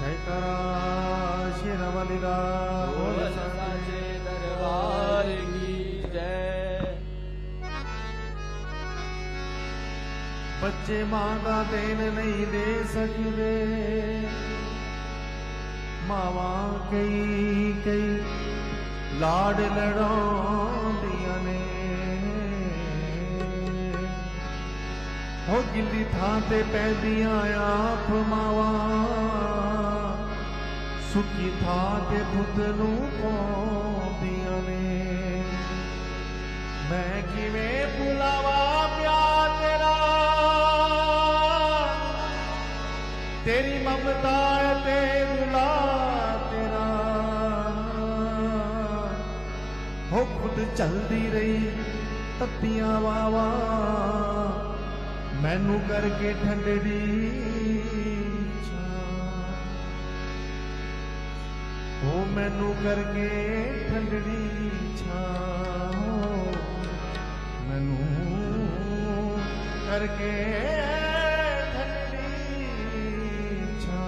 जयकारा शेरावाली दा बोल साचे दरबार की जय। बच्चे मां दा देन नहीं दे सकते, मावा कई कई लाड लड़ाउंदियां ने। हो गिल्ली थां ते पैंदियां आप मावा, सुखी थां ते पुत नूं पाउंदियां ने। मैं किवें भुलावा प्यार तेरा, तेरी ममता ते दुला तेरा। हो खुद चलदी रही तत्तियां वावा, मैनू करके ठंडड़ी ओ मैनू करके ठंडड़ी छा, मैनू करके ठंडड़ी छा।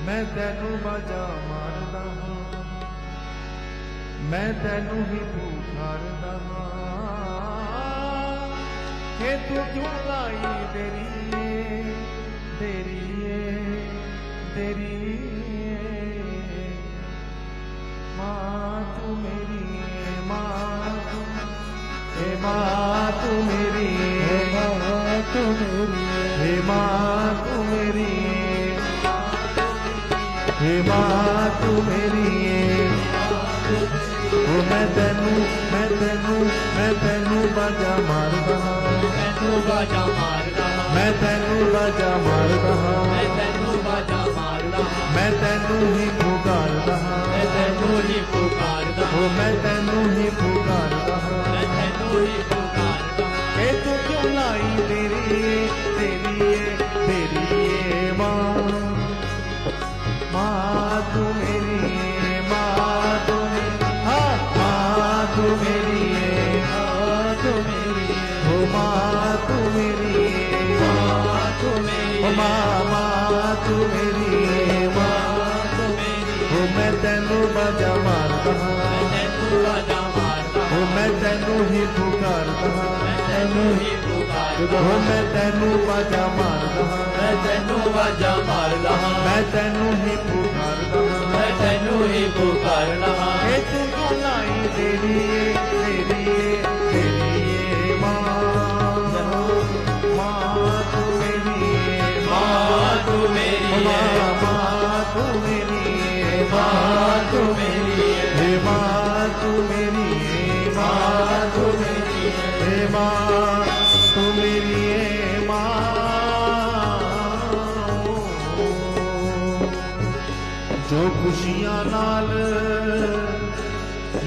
मैं तैनू बाजा मारदा हां, मैं तैनू ही पुकारदा हां। के तू क्यों लाई देरी देरी तेरी माँ तू मेरी माँ तू, हे माँ तू मेरी, हे माँ तू मेरी, हे माँ तू मेरी, हे माँ तू मेरी। ओ मैं तैनू बाजा मारदा हां, तैनू बाजा मारदा हां, मैं तैनू बाजा मारदा हां, मैं तैनू बाजा मारदा हां, मैं तैनू ही पुकारदा हां, मैं तैनू ही पुकारदा हां, ओ मैं तैनू ही पुकारदा हां। मैं तैनू ही पुकारदा हां। के तू क्यों लाई तेरी तेरी माँ, माँ तू मेरी, माँ तू मेरी, हाँ माँ तू मेरी, माँ तू मेरी, ओ माँ तू मेरी, माँ तू मेरी, ओ माँ तू मेरी, माँ तू मेरी। ओ मैं तैनू बाजा मारदा हां, मैं तैनू बाजा मारदा ओ हां, मैं तैनू ही पुकारदा हां, मैं तैनू ही पुकारदा ओ हां, मैं तैनू बाजा मारदा हां, मैं तैनू बाजा मारदा हां, मैं तैनू ही पुकारदा हां। मैं तैनू ही पुकारदा हां। के तू क्यों लाई तेरी माँ, माँ तू मेरी, माँ तू मेरी, माँ तू मेरी, माँ तू मेरी, हे माँ तू मेरी, माँ तू मेरी, हे माँ तू मेरी, हे माँ। जो खुशियां नाल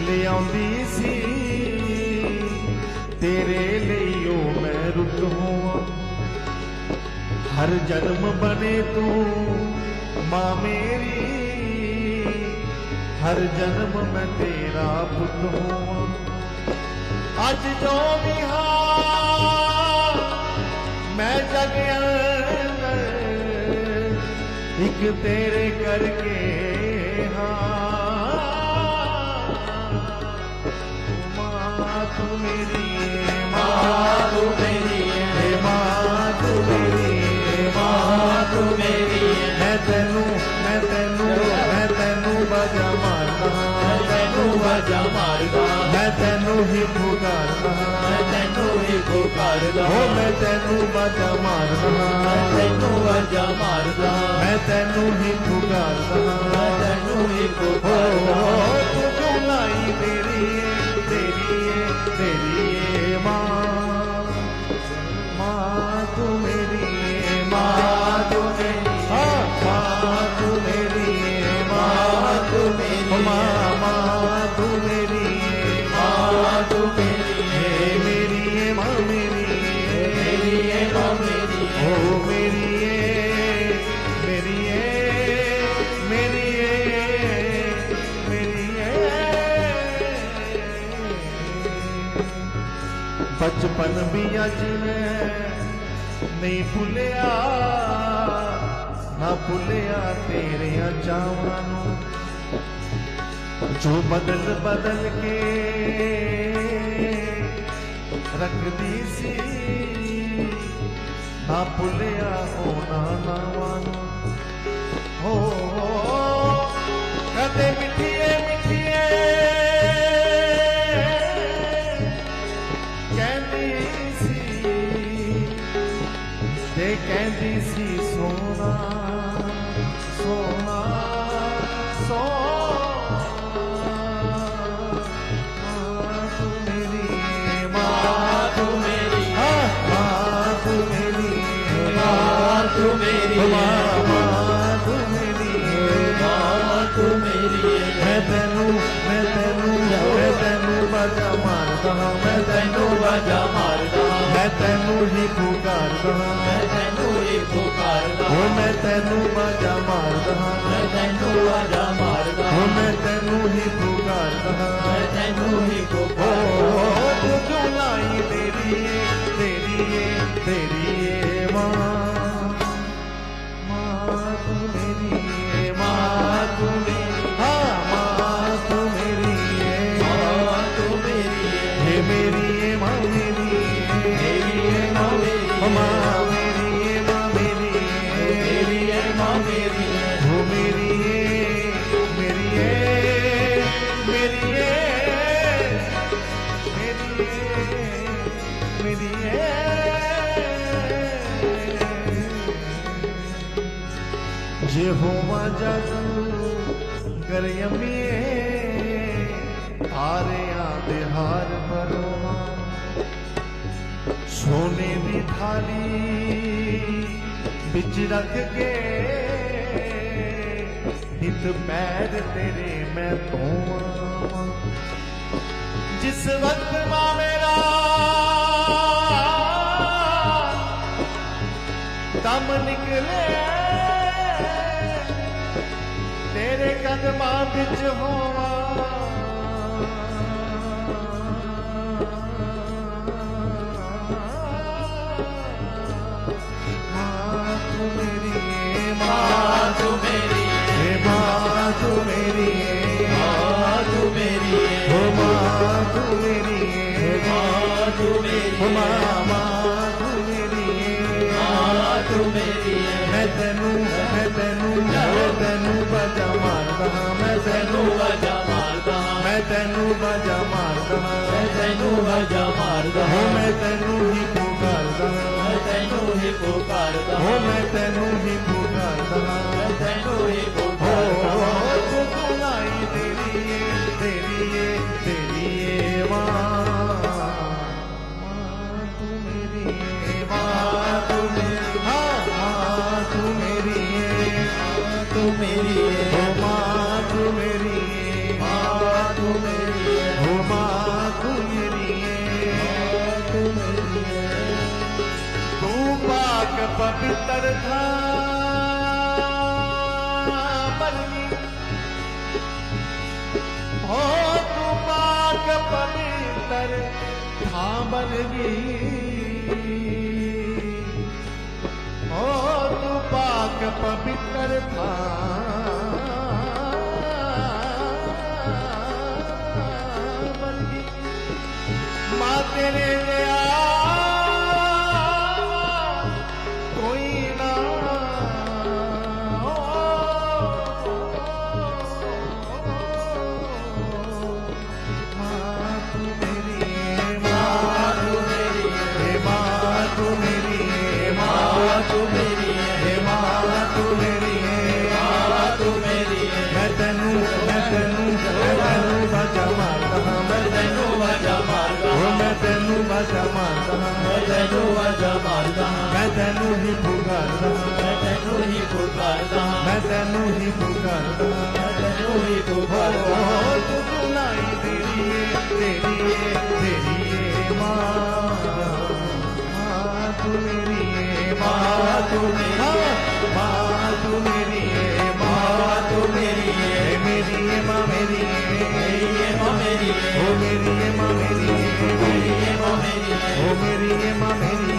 ले आउंदी सी, तेरे लिए ओ मैं रुत होवां। हर जन्म बने तू मां मेरी, हर जन्म मैं तेरा पुत होवां। अज जो भी हां मैं जग अंदर, एक तेरे करके हाँ। माँ तू मेरी, माँ तू मेरी, माँ तू मेरी, माँ तू मेरी। मैं तैनू बाजा मारदा, मैं तैनू बाजा मारदा, मैं तैनू ही पुकारदा, मैं तैनू ही पुकारदा, ओ मैं तैनू बाजा मारदा, मैं तैनू बाजा मारदा, मैं तैनू ही पुकारदा, मैं तैनू ही पुकारदा। तू क्यों लाई तेरी माँ, माँ तू मेरी, माँ तू मेरी, माँ तू मेरी, माँ तू मेरी, माँ तू मेरी, माँ तू मेरी, मेरी माँ मेरी, मेरी माँ मेरी, ओ मेरी मेरी मेरी मेरी। बचपन भी अज मैं नहीं भुलिया, ना भुलिया तेरिया चावां नूं जो बदल बदल के रखदी सी ना भुलिया होना नावां नूं हो कदे मिठिए मिठिए कहंदी सी ते कहंदी सी सोना सोना मैं तेनू बाजा मारदा मैं तेनू बाजा मारदा मैं तेनू ही पुकारदा मैं तेनू ही पुकारदा हो मैं तेनू बाजा मारदा मैं तेनू बाजा मारदा हो मैं तेनू ही पुकारदा मैं तेनू ही पुकारदा तू क्यों लाई तेरी माँ तू मेरी माँ तू मेरी हाँ माँ तू मेरी माँ तू मेरी हे मेरी माँ मेरी माँ मेरी माँ मेरी माँ मेरी माँ मेरी हो मेरी मेरी यहोवा जादू करयमिए तारियां दे हार भरोवा सोने दी थाली बिच रख के हित पैर तेरे मैं धोवां जिस वक्त मां मेरा दम निकले तेरे कदमां बिच होवा मां तू मेरी मां तू मेरी मां तू मेरी मां तू मेरी हो मां तू मेरी मां तू मेरी मां तू मेरी मां तू मेरी मैं तेनू बाजा मारदा मैं तेनू बाजा मारदा मैं तेनू बाजा मारदा मैं तेनू बाजा मारदा हो मैं तेनू ही पुकारदा मैं तेनू ही पुकारदा हो मैं तेनू ही पुकारदा मैं तेनू ही पुकारदा तू लाई तेरी माँ तू मेरी माँ तू मेरी हाँ माँ तू मेरी तू मेरी हो माँ तू मेरी माँ तू मेरी हो माँ तू मेरी तू मेरी तू पाक पवित्र था बरनी हो तू पाक पवित्र था बरनी हो तू पाक पवित्र था माँ तेरे लिया कोई ना माँ तू मेरी माँ तू मेरी माँ तू मेरी माँ तू मेरी माँ तू मेरी माँ तू मेरी मैं तेनू बाजा मारदा मैं तेनू बाजा मारदा मैं तेनू बाजा मारदा मैं तेनू बाजा मारदा मैं तेनू ही पुकारदा मैं तेनू ही पुकारदा मैं तेनू ही पुकारदा मैं तेनू ही पुकारदा तू लाई तेरी माँ तू मेरी माँ तू मेरी माँ तू मेरी माँ तू मेरी मेरी माँ मेरी माँ मेरी ओ मेरी माँ मेरी माँ मेरी ओ मेरी माँ मेरी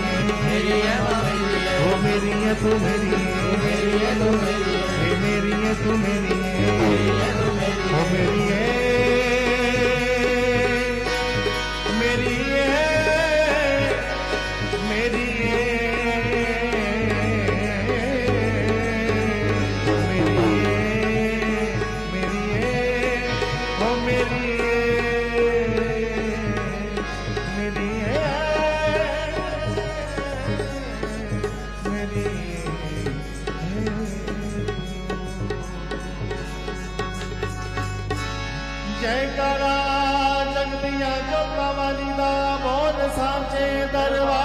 माँ मेरी ओ मेरी है तू मेरी है, मेरी है तू मेरी है, ओ मेरी है मेरी है मेरी जयकारा जगदिया जोता वाली दा बोल सांचे दरबार।